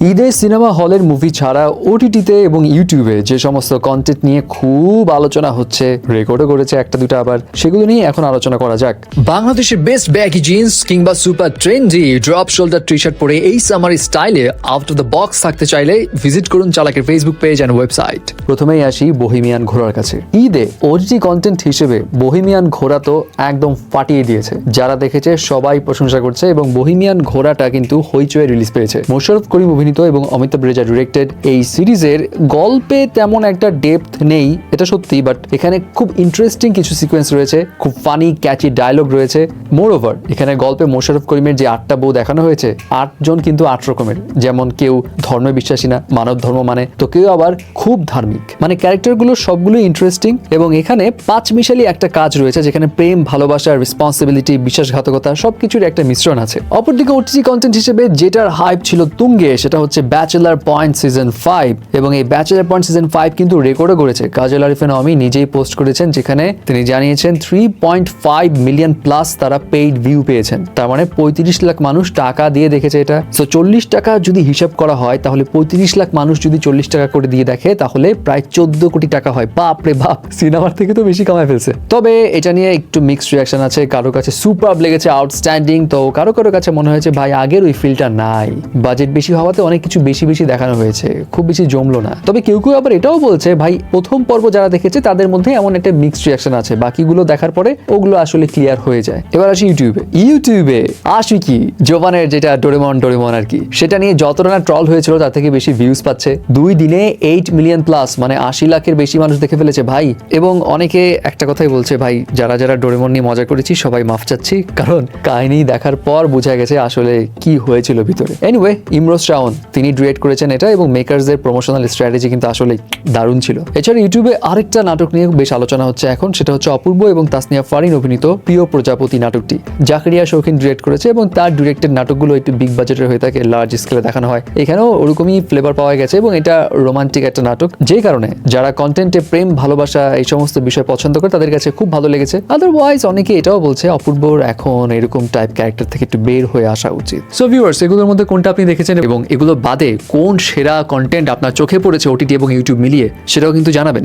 ঈদে সিনেমা হলের মুভি ছাড়া ওটিটিতে এবং ইউটিউবে যে সমস্ত কন্টেন্ট নিয়ে খুব আলোচনা হচ্ছে, রেকর্ডও করেছে একটা দুটো, আবার সেগুলো নিয়ে এখন আলোচনা করা যাক। বাংলাদেশের বেস্ট ব্যাগি জিন্স কিংবা super trendy drop shoulder T shirt পরে এই সামার স্টাইলে আউট অফ দ্য বক্স থাকতে চাইলে ভিজিট করুন চালাকের ফেসবুক পেজ অ্যান্ড ওয়েবসাইট। প্রথমেই আসি বহিমিয়ান ঘোড়ার কাছে। ঈদে ওটিটি কন্টেন্ট হিসেবে বহিমিয়ান ঘোড়া তো একদম ফাটিয়ে দিয়েছে, যারা দেখেছে সবাই প্রশংসা করছে এবং বহিমিয়ান ঘোড়াটা কিন্তু হইচয়ে রিলিজ পেয়েছে। মোশাররফ করিম অভিনীত এবং অমিতাভ রেজা ডিরেক্টেড এই সিরিজের গল্পে তেমন একটা ডেপথ নেই, এটা সত্যি, বাট এখানে খুব ইন্টারেস্টিং কিছু সিকোয়েন্স রয়েছে, খুব ফানি ক্যাচি ডায়লগ রয়েছে। মোর ওভার এখানে গল্পে মোশাররফ করিমের যে 8টা বউ দেখানো হয়েছে, 8 জন কিন্তু 8 রকমের, যেমন কেউ ধর্মে বিশ্বাসী না, মানব ধর্ম মানে, তো কেউ আবার খুব ধার্মিক, মানে ক্যারেক্টারগুলো সবগুলোই ইন্টারেস্টিং। এবং এখানে পাঁচমিশালি একটা কাজ রয়েছে যেখানে প্রেম, ভালোবাসা, রেসপন্সিবিলিটি, বিশ্বাসঘাতকতা সবকিছুর একটা মিশ্রণ আছে। অপরদিকে ওটিটি কন্টেন্ট হিসেবে যেটার হাইপ ছিল তুঙ্গে, সেটা হচ্ছে ব্যাচেলার পয়েন্ট সিজন 5, এবং এই ব্যাচেলার পয়েন্ট সিজন 5 কিন্তু রেকর্ডও করেছে। কাজল আরিফিন অমি নিজেই পোস্ট করেছেন, যেখানে তিনি জানিয়েছেন 3.5 মিলিয়ন প্লাস তারা পেইড ভিউ পেয়েছেন। তার মানে 35 লাখ মানুষ টাকা দিয়ে দেখেছে এটা। সো 40 টাকা যদি হিসাব করা হয়, তাহলে 35 লাখ মানুষ যদি 40 টাকা করে দিয়ে দেখে, তাহলে প্রায় 14 কোটি টাকা হয়। বাপ রে বাপ, সিনেমার থেকে তো বেশি কামায় ফেলছে। তবে এটা নিয়ে একটু মিক্সড রিয়াকশন আছে, কারো কাছে সুপার লেগেছে, আউটস্ট্যান্ডিং, তো কারো কারো কাছে মনে হয়েছে ভাই আগের ওই ফিলটা নাই, বাজেট বেশি হওয়াতে অনেক কিছু বেশি বেশি দেখানো হয়েছে, খুব বেশি জমলো না। তবে কেউ কেউ আবার এটাও বলছে ভাই প্রথম পর্ব যারা দেখেছে তাদের মধ্যে এমন একটা মিক্সড রিয়াকশন আছে, বাকিগুলো দেখার পরে ওগুলো আসলে ক্লিয়ার হয়ে যায়। এবার আসি ইউটিউবে আশিকি জোবানের যেটা ডোরেমন আর কি, সেটা নিয়ে যতটা না ট্রল হয়েছিল তার থেকে বেশি ভিউজ পাচ্ছে। 2 দিনে 8 মিলিয়ন প্লাস, মানে 80 লাখের বেশি মানুষ দেখে ফেলেছে ভাই। এবং অনেকে একটা কথাই বলছে, ভাই যারা যারা ডোরেমন নিয়ে মজা করেছি সবাই মাফ চাচ্ছি, কারণ কাহিনী দেখার পর বোঝা গেছে আসলে কি হয়েছিল ভিতরে। এনিওয়ে, ইমরোজ শাওন তিনি ডিরেক্ট করেছেন এটা, এবং মেকারসদের প্রমোশনাল স্ট্র্যাটেজি কিন্তু আসলে দারুণ ছিল। এছাড়া ইউটিউবে আরেকটা নাটক নিয়ে বেশ আলোচনা হচ্ছে এখন, সেটা হচ্ছে অপূর্ব এবং তাসনিয়া ফারিন অভিনীত প্রিয় প্রজাপতি নাটকটি। জাকারিয়া শৌখিন ডিরেক্ট করেছে এবং তার ডিরেক্টেড নাটকগুলো একটু বিগ বাজেটের হয়ে থাকে, লার্জ স্কেলে দেখানো হয়। এখানেও ওরকমই ফ্লেভার পাওয়া গেছে এবং এটা রোমান্টিক একটা নাটক, যে কারণে যারা কন্টেন্টে প্রেম, ভালোবাসা এই সমস্ত বিষয় পছন্দ করে তাদের কাছে খুব ভালো লেগেছে। আদারওয়াইজ অনেকে এটাও বলছে অপূর্বর এখন এরকম টাইপ ক্যারেক্টার থেকে একটু বের হয়ে আসা উচিত। সো ভিউয়ার্স, এগুলোর মধ্যে কোনটা আপনি দেখেছেন এবং এগুলো বাদে কোন সেরা কন্টেন্ট আপনার চোখে পড়েছে ওটিটি এবং ইউটিউব মিলিয়ে, সেটাও কিন্তু জানাবেন।